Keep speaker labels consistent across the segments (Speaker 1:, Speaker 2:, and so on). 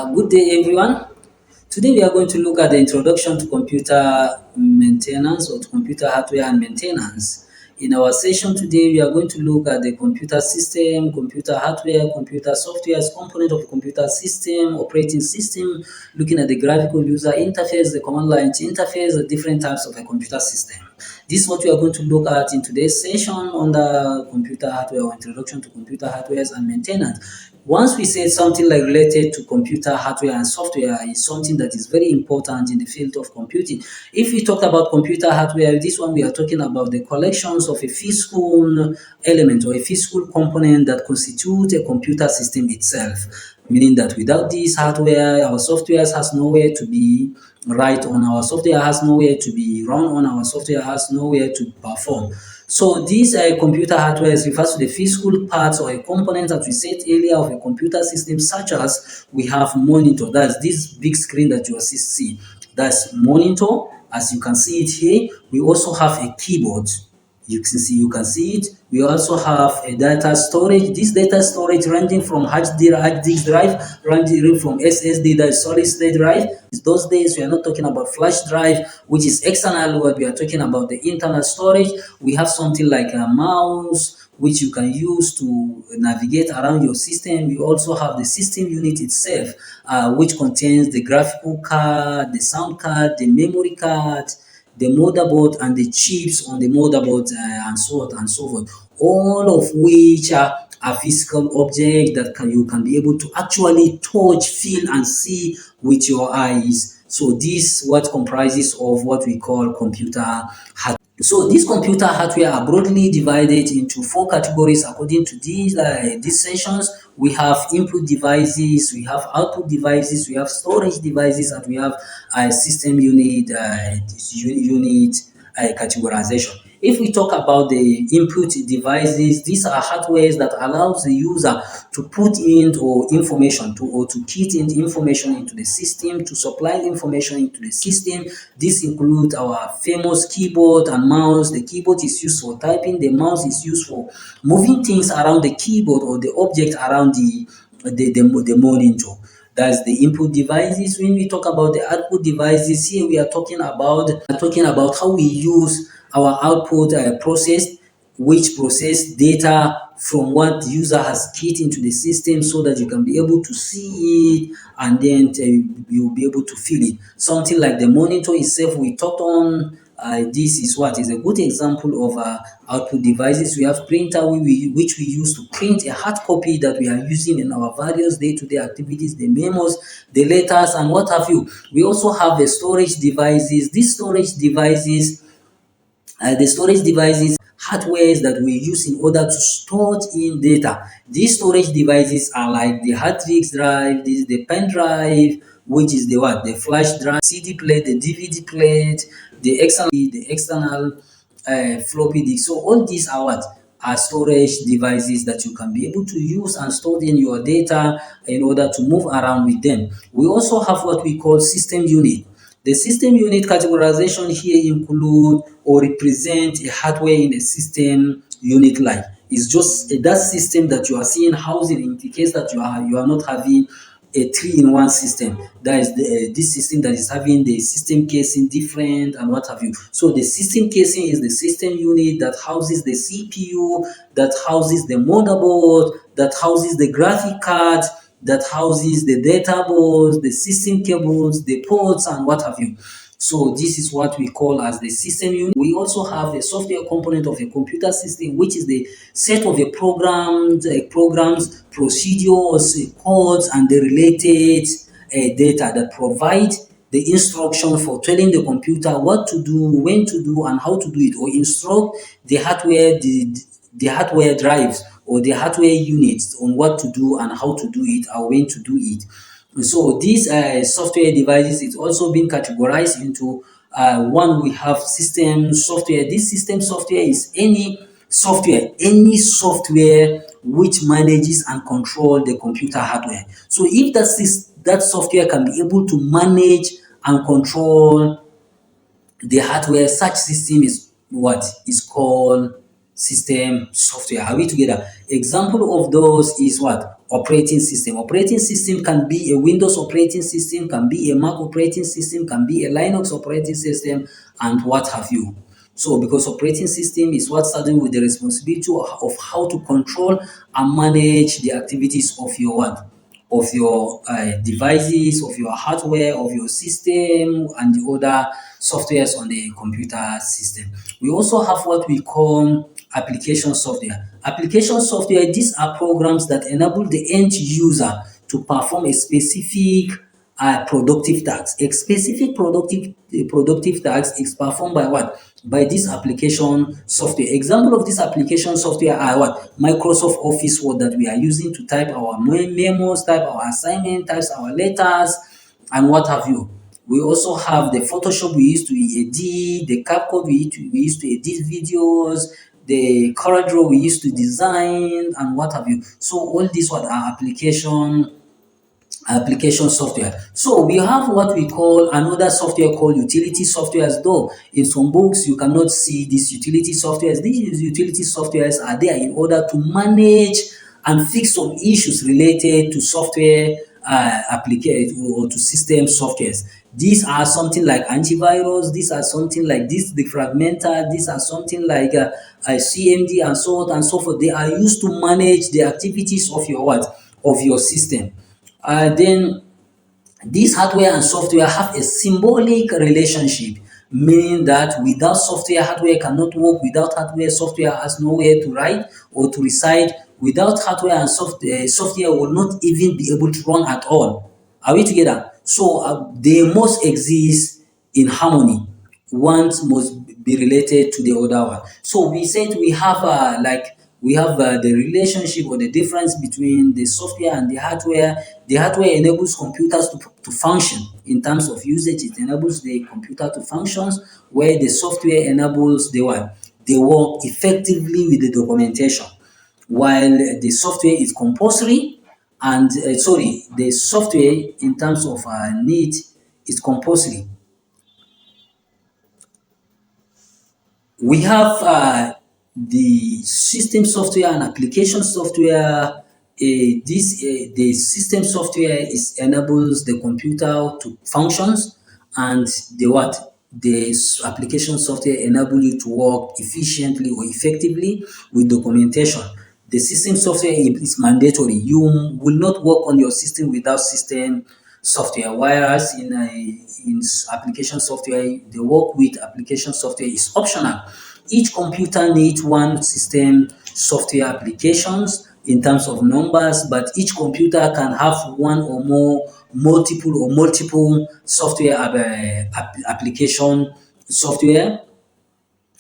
Speaker 1: Good day, everyone. Today, we are going to look at the introduction to computer maintenance or to computer hardware and maintenance. In our session today, we are going to look at the computer system, computer hardware, computer software as component of the computer system, operating system, looking at the graphical user interface, the command line interface, the different types of a computer system. This is what we are going to look at in today's session under computer hardware or introduction to computer hardware and maintenance. Once we say something like related to computer hardware and software is something that is very important in the field of computing. If we talk about computer hardware, this one we are talking about the collections of a physical element or a physical component that constitute a computer system itself. Meaning that without this hardware, our software has nowhere to be right on, our software has nowhere to be run on, our software has nowhere to perform. So this computer hardware refers to the physical parts or a component that we said earlier of a computer system, such as we have monitor. That's this big screen that you see. That's monitor. As you can see it here, we also have a keyboard. You can see it. We also have a data storage. This data storage ranging from hard disk drive, ranging from SSD, that is solid state drive. Those days we are not talking about flash drive, which is external. What we are talking about the internal storage. We have something like a mouse, which you can use to navigate around your system. You also have the system unit itself, which contains the graphical card, the sound card, the memory card, the motherboard and the chips on the motherboard, and so on and so forth, all of which are physical objects that you can be able to actually touch, feel and see with your eyes. So this what comprises of what we call computer hardware. So these computer hardware are broadly divided into four categories according to these sessions. We have input devices, we have output devices, we have storage devices, and we have a system unit categorization. If we talk about the input devices, these are hardwares that allows the user to put in information or to key in information into the system, to supply information into the system. This includes our famous keyboard and mouse. The keyboard is used for typing, the mouse is used for moving things around the keyboard or the object around the monitor. That's the input devices. When we talk about the output devices, here we are talking about how we use our output process, which process data from what the user has keyed into the system so that you can be able to see it and then you'll be able to feel it. Something like the monitor itself we talked on. This is what is a good example of output devices. We have printer which we use to print a hard copy that we are using in our various day-to-day activities, the memos, the letters, and what have you. We also have the storage devices. These storage devices, hardwares that we use in order to store in data. These storage devices are like the hard disk drive, this is the pen drive, which is the flash drive, CD plate, the DVD plate, the external floppy disk. So all these are what are storage devices that you can be able to use and store in your data in order to move around with them. We also have what we call system unit. The system unit categorization here include or represent a hardware in a system unit line. It's just that system that you are seeing housing in the case that you are not having a three-in-one system. That is this system that is having the system casing different and what have you. So the system casing is the system unit that houses the CPU, that houses the motherboard, that houses the graphic card, that houses the data boards, the system cables, the ports, and what have you. So this is what we call as the system unit. We also have a software component of a computer system, which is the set of the programs, procedures, codes, and the related data that provide the instruction for telling the computer what to do, when to do, and how to do it, or instruct the hardware drives or the hardware units on what to do and how to do it or when to do it. So these software devices is also being categorized into one. We have system software. This system software is any software which manages and control the computer hardware. So if that software can be able to manage and control the hardware, such system is what is called system software. Are we together? Example of those is what? Operating system. Operating system can be a Windows operating system, can be a Mac operating system, can be a Linux operating system, and what have you. So, because operating system is what starting with the responsibility of how to control and manage the activities of your what? Of your devices, of your hardware, of your system, and the other softwares on the computer system. We also have what we call application software. Application software, these are programs that enable the end user to perform a specific productive task. A specific productive task is performed by what? By this application software. Example of this application software are what? Microsoft Office Word that we are using to type our memos, type our assignment, type our letters, and what have you. We also have the Photoshop we used to edit, the CapCut we used to edit videos, the CorelDRAW we used to design, and what have you. So all these what are application software. So we have what we call another software called utility softwares, though in some books you cannot see these utility softwares. These utility softwares are there in order to manage and fix some issues related to software application or to system softwares. These are something like antivirus, these are something like this defragmenter, these are something like CMD and so on and so forth. They are used to manage the activities of your what? Of your system. Then this hardware and software have a symbolic relationship, meaning that without software, hardware cannot work. Without hardware, software has nowhere to write or to reside. Without hardware and software, software will not even be able to run at all. Are we together? So they must exist in harmony. One must be related to the other one. So we said we have we have the relationship or the difference between the software and the hardware. The hardware enables computers to function in terms of usage. It enables the computer to function, where the software enables the what? They work effectively with the documentation. While the software is compulsory, and the software in terms of need is compulsory. We have the system software and application software. The system software is enables the computer to functions, and the what? The application software enable you to work efficiently or effectively with documentation. The system software is mandatory. You will not work on your system without system software, whereas in application software, the work with application software is optional. Each computer needs one system software applications in terms of numbers, but each computer can have one or more multiple software application software.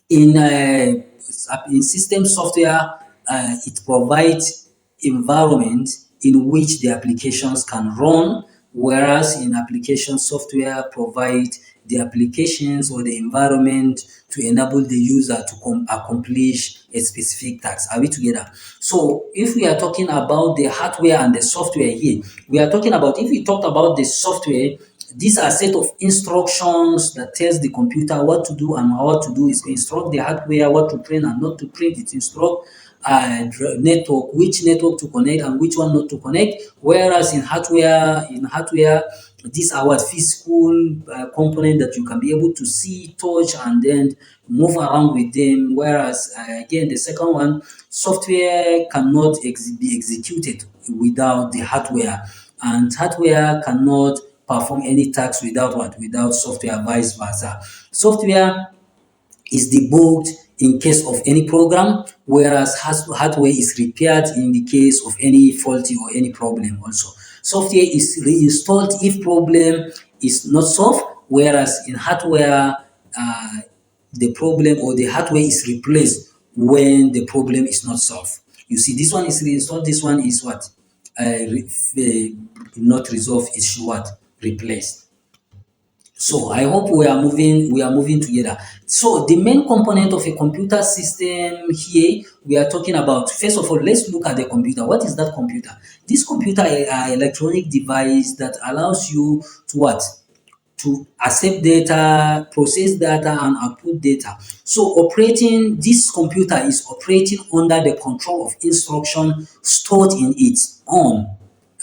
Speaker 1: In system software, it provides environment in which the applications can run, whereas in application software provide the applications or the environment to enable the user to accomplish a specific task. Are we together? So if we are talking about the hardware and the software here, we are talking about, if we talk about the software, these are a set of instructions that tells the computer what to do and how to do. It instruct the hardware what to print and not to print. It instruct network, which network to connect and which one not to connect. Whereas in hardware, these are what physical component that you can be able to see, touch, and then move around with them. Whereas again, the second one, software cannot be executed without the hardware, and hardware cannot perform any task without what? Without software, vice versa. Software is debugged in case of any program, whereas hardware is repaired in the case of any faulty or any problem also. Software is reinstalled if problem is not solved, whereas in hardware, uh, the problem or the hardware is replaced when the problem is not solved. You see, this one is reinstalled, this one is what? Not resolved, it's what? Replaced. So I hope we are moving together. So the main component of a computer system here we are talking about, first of all, let's look at the computer. What is that computer? This computer is an electronic device that allows you to what? to accept data, process data, and output data. So operating this computer is operating under the control of instruction stored in its own.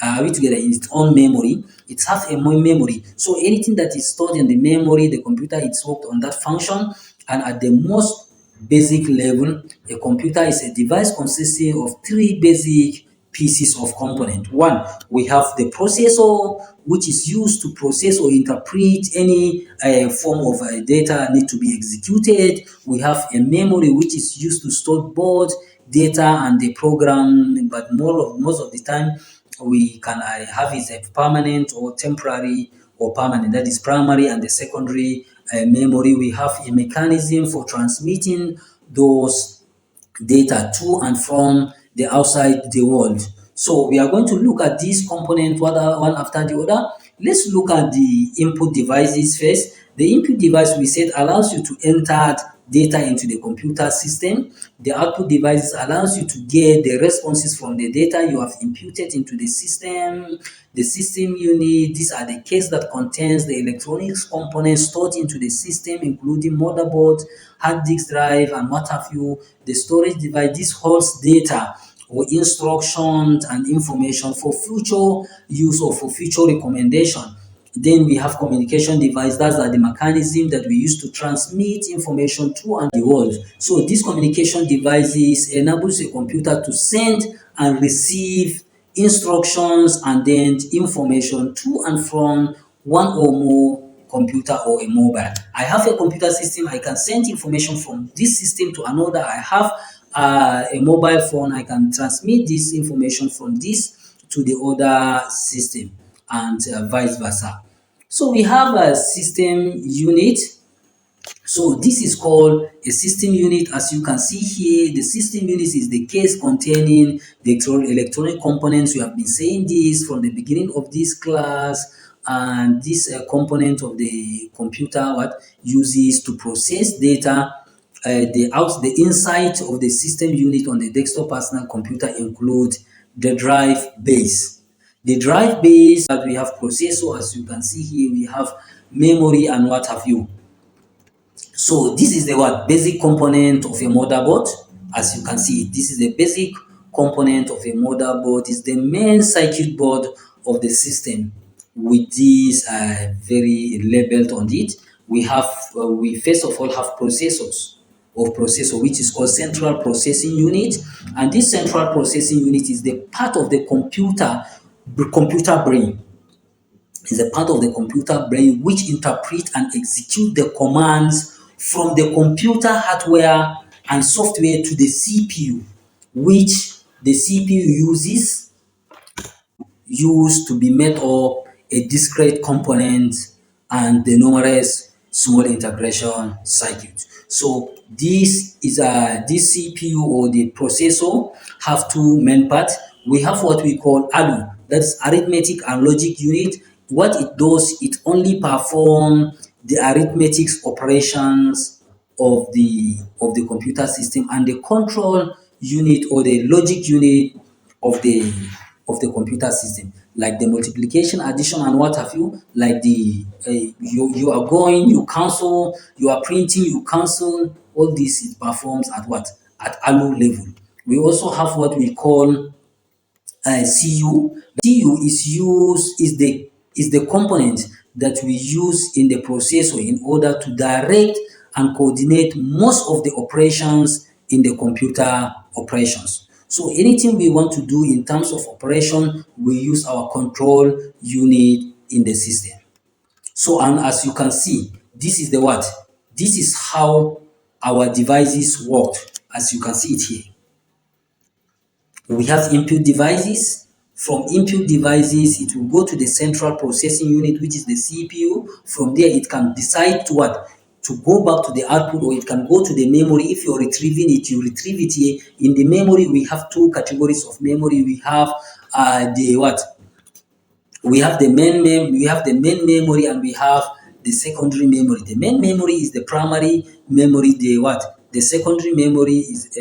Speaker 1: Are we together? In its own memory. It has a memory. So anything that is stored in the memory, the computer it's worked on that function. And at the most basic level, a computer is a device consisting of three basic pieces of component. One, we have the processor, which is used to process or interpret any form of data need to be executed. We have a memory, which is used to store both data and the program, but most of the time we can have it a permanent or temporary or permanent. That is primary and the secondary memory. We have a mechanism for transmitting those data to and from the outside the world. So we are going to look at these components one after the other. Let's look at the input devices first. The input device we said allows you to enter data into the computer system. The output devices allows you to get the responses from the data you have imputed into the system. The system unit, these are the case that contains the electronics components stored into the system, including motherboard, hard disk drive, and what have you. The storage device, this holds data or instructions and information for future use or for future recommendation. Then we have communication device. That's the mechanism that we use to transmit information to and the world. So these communication devices enables a computer to send and receive instructions and then information to and from one or more computer or a mobile. I have a computer system, I can send information from this system to another. I have a mobile phone, I can transmit this information from this to the other system and vice versa. So we have a system unit. So this is called a system unit. As you can see here, the system unit is the case containing the electronic components. We have been saying this from the beginning of this class. And this component of the computer what uses to process data. The inside of the system unit on the desktop personal computer include the drive base. The drive base that we have processor, as you can see here, we have memory and what have you. So this is the what basic component of a motherboard. As you can see, this is the basic component of a motherboard. Is the main circuit board of the system with this very labeled on it. We first of all have processor, which is called central processing unit, and this central processing unit is the part of the computer brain. Is a part of the computer brain which interpret and execute the commands from the computer hardware and software to the CPU, which the CPU use to be made of a discrete component and the numerous small integration circuits. So this CPU or the processor have two main parts. We have what we call ALU, that's arithmetic and logic unit. What it does, it only perform the arithmetic operations of the computer system, and the control unit or the logic unit of the computer system, like the multiplication, addition, and what have you. Like you are going, you cancel, you are printing, you cancel. All this it performs at what at ALU level. We also have what we call CU. CU is the component that we use in the processor in order to direct and coordinate most of the operations in the computer operations. So anything we want to do in terms of operation, we use our control unit in the system. So, and as you can see, this is the what? This is how our devices work. As you can see it here. We have input devices. From input devices, it will go to the central processing unit, which is the CPU. From there, it can decide to what? To go back to the output, or it can go to the memory. If you're retrieving it, you retrieve it here. In the memory, we have two categories of memory. We have the what? We have the main memory, and we have the secondary memory. The main memory is the primary memory. The what? The secondary memory is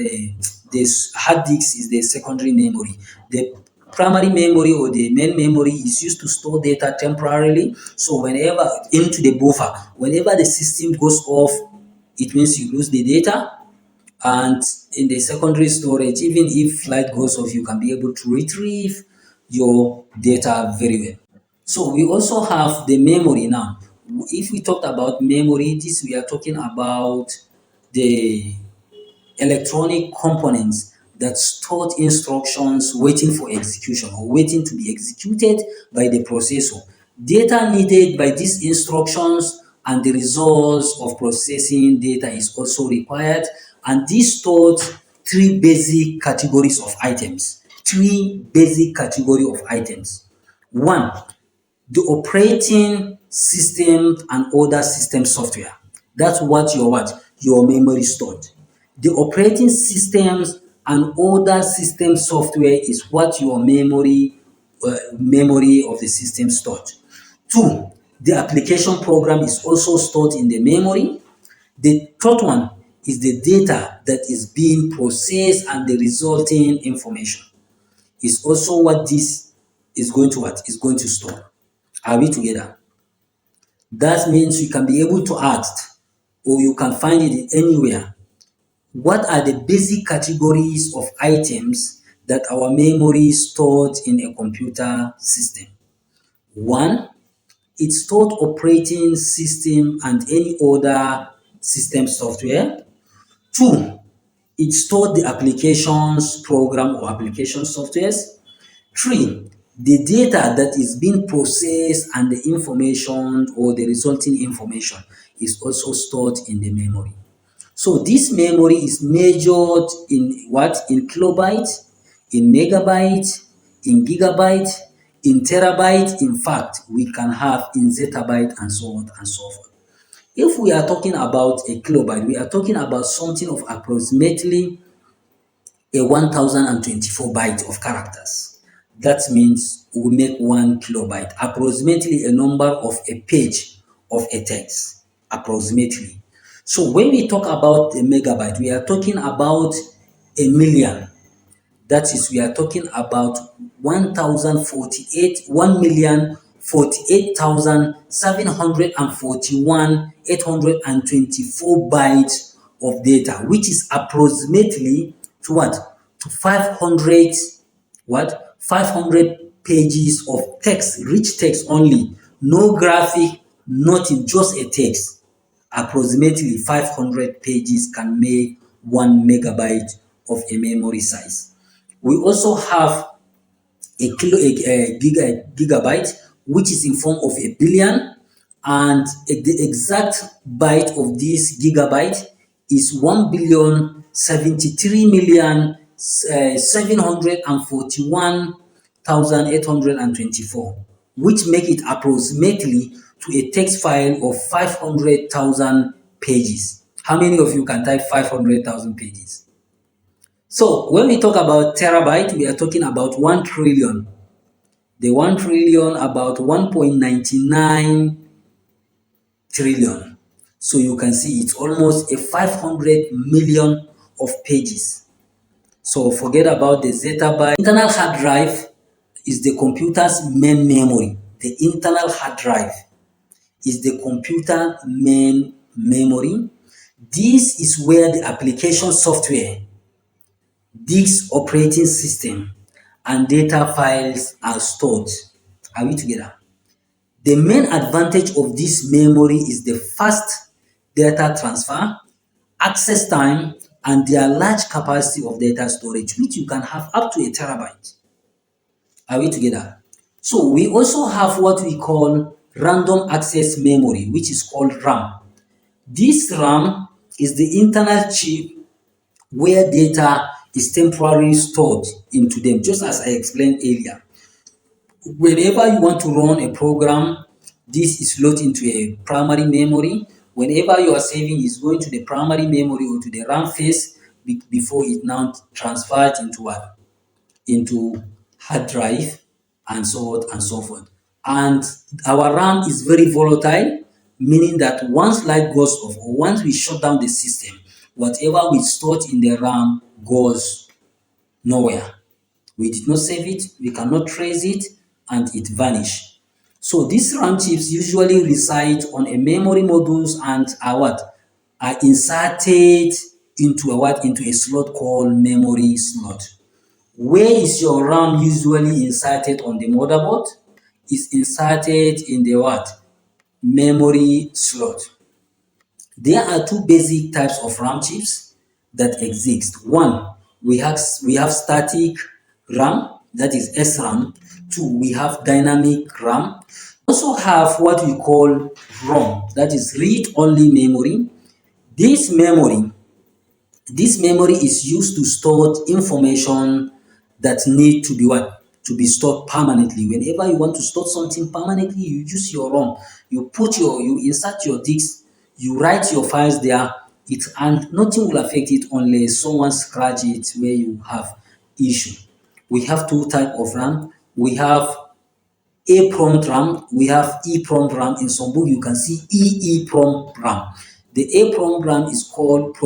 Speaker 1: this hard disk is the secondary memory. The primary memory or the main memory is used to store data temporarily. So whenever into the buffer, whenever the system goes off, it means you lose the data. And in the secondary storage, even if light goes off, you can be able to retrieve your data very well. So we also have the memory now. If we talked about memory, this we are talking about the electronic components that stored instructions waiting for execution or waiting to be executed by the processor. Data needed by these instructions and the results of processing data is also required, and this stored three basic categories of items. Three basic category of items. One, the operating system and other system software. That's what your memory stored. The operating systems and other system software is what your memory of the system stored. Two, the application program is also stored in the memory. The third one is the data that is being processed and the resulting information is also what this is going to store. Are we together? That means you can be able to ask, or you can find it anywhere. What are the basic categories of items that our memory stored in a computer system? One, it stored operating system and any other system software. Two, it stored the applications program or application softwares. Three, the data that is being processed and the information or the resulting information is also stored in the memory. So this memory is measured in what? In kilobytes, in megabytes, in gigabytes, in terabytes. In fact, we can have in zettabyte and so on and so forth. If we are talking about a kilobyte, we are talking about something of approximately a 1024 byte of characters. That means we make 1 kilobyte, approximately a number of a page of a text, approximately. So when we talk about a megabyte, we are talking about a million. That is, we are talking about 1,048,741,824 bytes of data, which is approximately to what? To 500 what? 500 pages of text, rich text only, no graphic, nothing, just a text. Approximately 500 pages can make 1 megabyte of a memory size. We also have a gigabyte, which is in form of a billion, and the exact byte of this gigabyte is 1,073,741,824, which make it approximately to a text file of 500,000 pages. How many of you can type 500,000 pages? So when we talk about terabyte, we are talking about 1 trillion. The 1 trillion, about 1.99 trillion. So you can see it's almost a 500 million of pages. So forget about the zettabyte. Internal hard drive is the computer's main memory. The internal hard drive is the computer main memory. This is where the application software, disk operating system, and data files are stored. Are we together? The main advantage of this memory is the fast data transfer, access time, and their large capacity of data storage, which you can have up to a terabyte. Are we together? So we also have what we call random access memory, which is called RAM. This RAM is the internal chip where data is temporarily stored into them, just as I explained earlier. Whenever you want to run a program, this is loaded into a primary memory. Whenever you are saving, it's going to the primary memory or to the RAM phase before it now transferred into what? Into hard drive and so on and so forth. And our RAM is very volatile, meaning that once light goes off or once we shut down the system, whatever we stored in the RAM goes nowhere. We did not save it, we cannot trace it, and it vanished. So these RAM chips usually reside on a memory modules and are what? Are inserted into a what? Into a slot called memory slot. Where is your RAM usually inserted on the motherboard? It's inserted in the what? Memory slot. There are two basic types of RAM chips that exist. One, we have static RAM, that is SRAM. Two, we have dynamic RAM. Also have what we call ROM, that is read-only memory. This memory this memory is used to store information that need to be what? To be stored permanently. Whenever you want to store something permanently, you use your ROM. You insert your disk, you write your files there, and nothing will affect it unless someone scratch it where you have issue. We have two type of RAM. We have a-prompt RAM, we have E-prompt RAM. In some book, you can see EEPROM RAM. The A-prompt RAM is called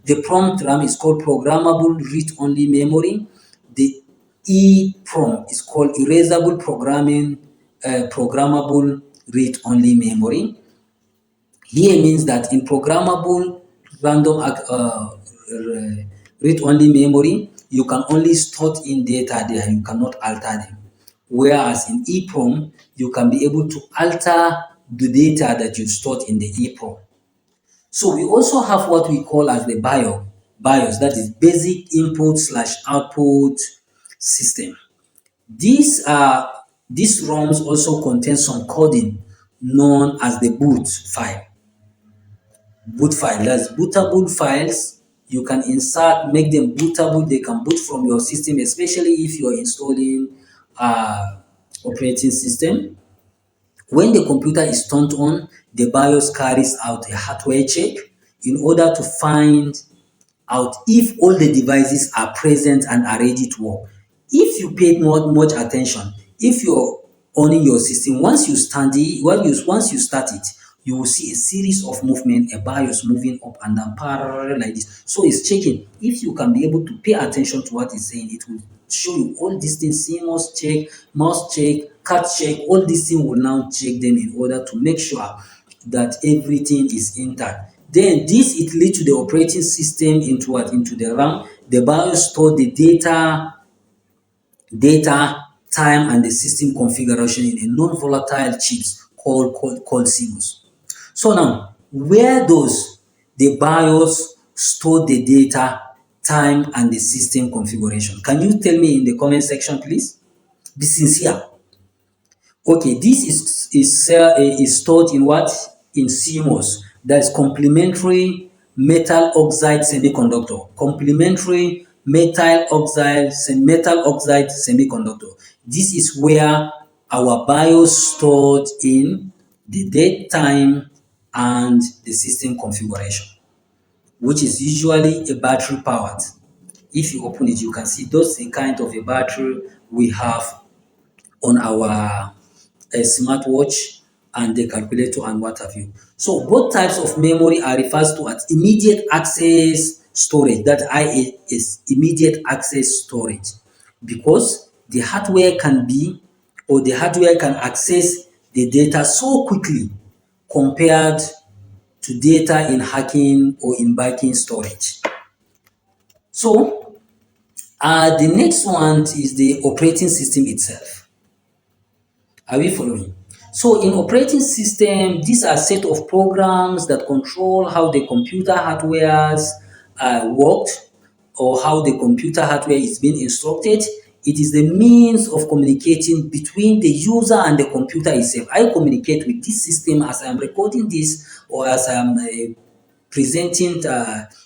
Speaker 1: the prompt RAM is called programmable read-only memory. The E-prompt is called programmable read-only memory. Here means that in programmable random read-only memory, you can only store in data there, you cannot alter them. Whereas in EEPROM, you can be able to alter the data that you stored in the EEPROM. So we also have what we call as the BIOS, that is basic input slash output system. These ROMs also contain some coding known as the boot file. That's bootable files. You can make them bootable. They can boot from your system, especially if you're installing operating system. When the computer is turned on, the BIOS carries out a hardware check in order to find out if all the devices are present and are ready to work. If you paid much attention, if you're owning your system, once you start it, you will see a series of movement, a BIOS moving up and down parallel like this. So it's checking. If you can be able to pay attention to what it's saying, it will show you all these things: CMOS check, mouse check, cat check. All these things will now check them in order to make sure that everything is intact. Then it leads to the operating system into what? Into the RAM. The BIOS store the data, time, and the system configuration in a non-volatile chips called CMOS. So now, where does the BIOS store the data, time, and the system configuration? Can you tell me in the comment section, please? Be sincere. Okay, this is stored in what? In CMOS. That's complementary metal oxide semiconductor. Complementary metal oxide semiconductor. This is where our BIOS stored in the date, time, and the system configuration, which is usually a battery powered. If you open it, you can see those the kind of a battery we have on our smartwatch and the calculator and what have you. So both types of memory are referred to as immediate access storage. That IA is immediate access storage, because the hardware can access the data so quickly compared to data in hacking or in backing storage. So the next one is the operating system itself. Are we following? So in operating system, these are set of programs that control how the computer hardwares worked, or how the computer hardware is being instructed. It is the means of communicating between the user and the computer itself. I communicate with this system as I am recording this, or as I am presenting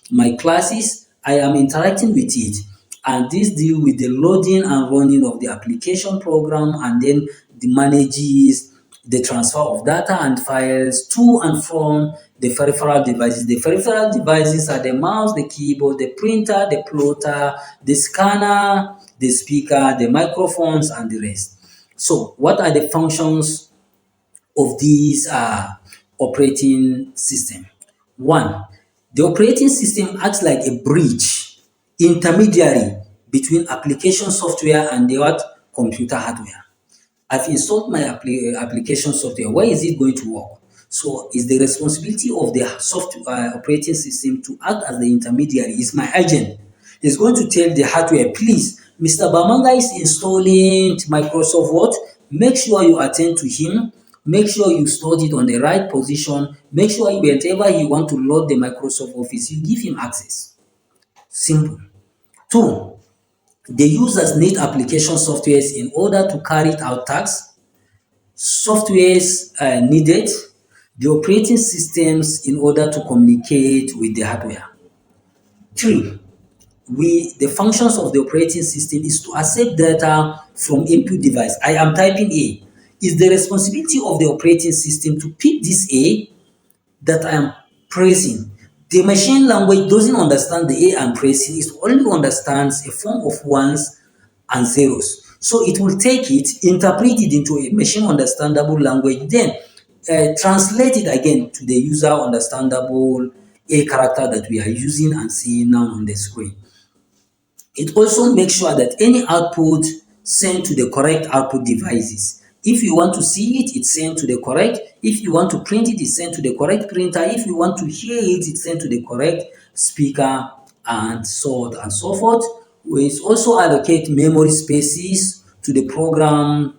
Speaker 1: my classes. I am interacting with it, and this deal with the loading and running of the application program, and then the manages the transfer of data and files to and from the peripheral devices. The peripheral devices are the mouse, the keyboard, the printer, the plotter, the scanner, the speaker, the microphones, and the rest. So what are the functions of these operating system? One, the operating system acts like a bridge, intermediary between application software and the what? Computer hardware. I've installed my application software. Where is it going to work? So it's the responsibility of the software operating system to act as the intermediary. It's my agent. It's going to tell the hardware, please, Mr. Bamanga is installing Microsoft Word. Make sure you attend to him. Make sure you store it on the right position. Make sure whenever you want to load the Microsoft Office, you give him access. Simple. Two, the users need application softwares in order to carry out tasks. Softwares needed the operating systems in order to communicate with the hardware. Three, the functions of the operating system is to accept data from input device. I am typing A. It's the responsibility of the operating system to pick this A that I am pressing. The machine language doesn't understand the A I'm pressing, it only understands a form of ones and zeros. So it will take it, interpret it into a machine understandable language, then translate it again to the user understandable A character that we are using and seeing now on the screen. It also makes sure that any output sent to the correct output devices. If you want to see it, it's sent to the correct. If you want to print it, it's sent to the correct printer. If you want to hear it, it's sent to the correct speaker, and so on and so forth. We also allocate memory spaces to the program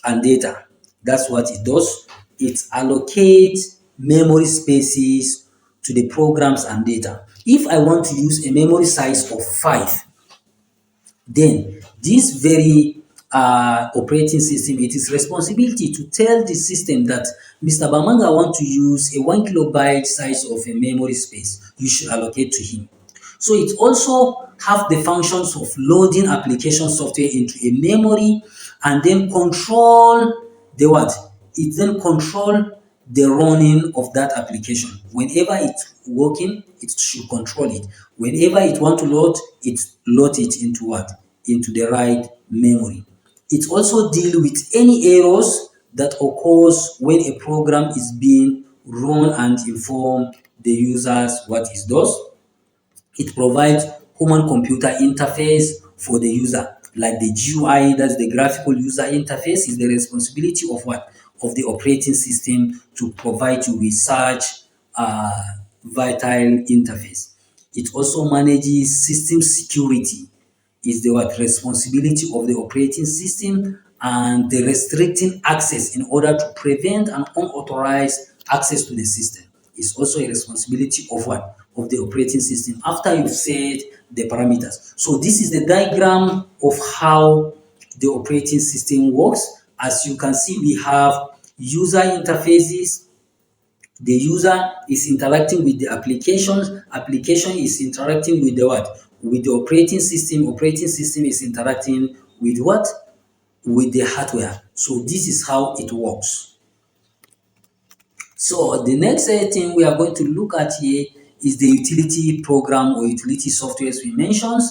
Speaker 1: and data. That's what it does. It allocates memory spaces to the programs and data. If I want to use a memory size of 5, then this very operating system, it is responsibility to tell the system that Mr. Bamanga want to use a 1 kilobyte size of a memory space. You should allocate to him. So it also have the functions of loading application software into a memory and then control the what? It then control the running of that application. Whenever it's working, it should control it. Whenever it want to load, it load it into what? Into the right memory. It also deal with any errors that occurs when a program is being run and inform the users what it does. It provides human computer interface for the user, like the GUI, that's the graphical user interface, is the responsibility of what? Of the operating system to provide you with such vital interface. It also manages system security, is the what? Responsibility of the operating system, and the restricting access in order to prevent an unauthorized access to the system. Is also a responsibility of what? Of the operating system after you've set the parameters. So this is the diagram of how the operating system works. As you can see, we have user interfaces. The user is interacting with the application is interacting with the what? With the operating system is interacting with what? With the hardware. So this is how it works. So the next thing we are going to look at here is the utility program or utility softwares we mentioned.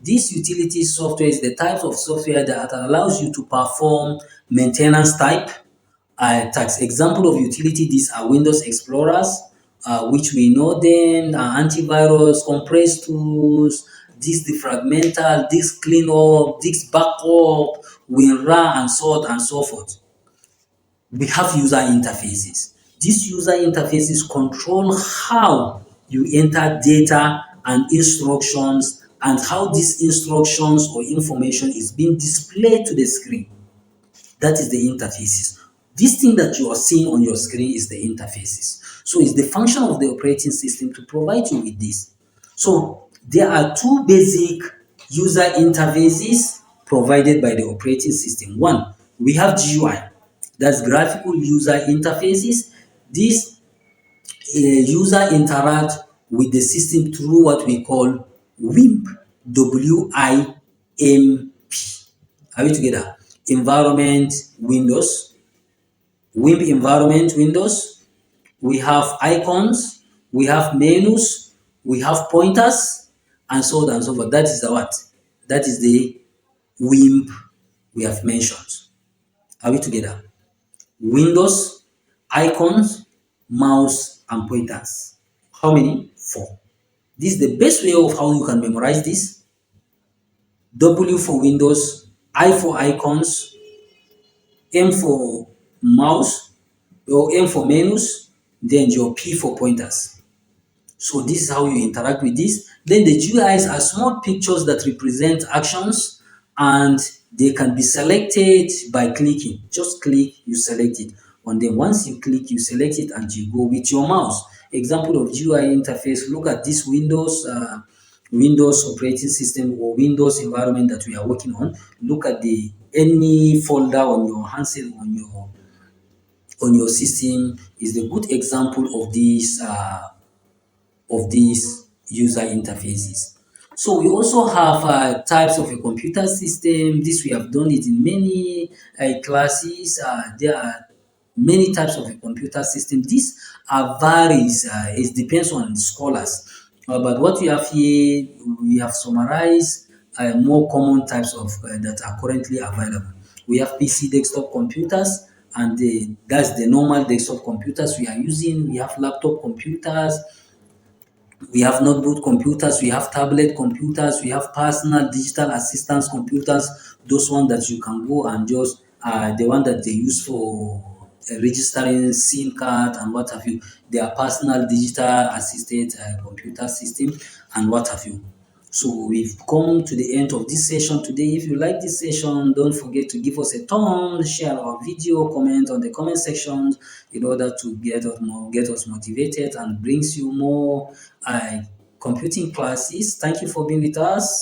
Speaker 1: This utility software is the type of software that allows you to perform maintenance type tasks. Example of utility, these are Windows Explorers, which we know them, antivirus, compressed tools, disk defragmental, disk cleanup, disk backup, WinRAR, and so on and so forth. We have user interfaces. These user interfaces control how you enter data and instructions and how these instructions or information is being displayed to the screen. That is the interfaces. This thing that you are seeing on your screen is the interfaces. So it's the function of the operating system to provide you with this. So there are two basic user interfaces provided by the operating system. One, we have GUI, that's graphical user interfaces. This user interact with the system through what we call WIMP, WIMP. Are we together? Environment Windows, WIMP environment Windows. We have icons, we have menus, we have pointers, and so on and so forth. That is the what? That is the WIMP we have mentioned. Are we together? Windows, icons, mouse, and pointers. How many? 4. This is the best way of how you can memorize this. W for Windows, I for icons, M for mouse, or M for menus, then your P for pointers. So this is how you interact with this. Then the GUIs are small pictures that represent actions, and they can be selected by clicking. Just click, you select it. And then once you click, you select it and you go with your mouse. Example of GUI interface, look at this Windows operating system or Windows environment that we are working on. Look at the any folder on your handset, on your system is a good example of these user interfaces. So we also have types of a computer system. This we have done it in many classes. There are many types of a computer system. This varies. It depends on scholars. But what we have here, we have summarized more common types of that are currently available. We have PC desktop computers, and that's the normal desktop computers we are using. We have laptop computers, we have notebook computers, we have tablet computers, we have personal digital assistance computers, those ones that you can go and just the one that they use for registering SIM card and what have you. They are personal digital assisted computer system and what have you. So we've come to the end of this session today. If you like this session, don't forget to give us a thumb, share our video, comment on the comment section in order to get us motivated and brings you more uh, computing classes. Thank you for being with us.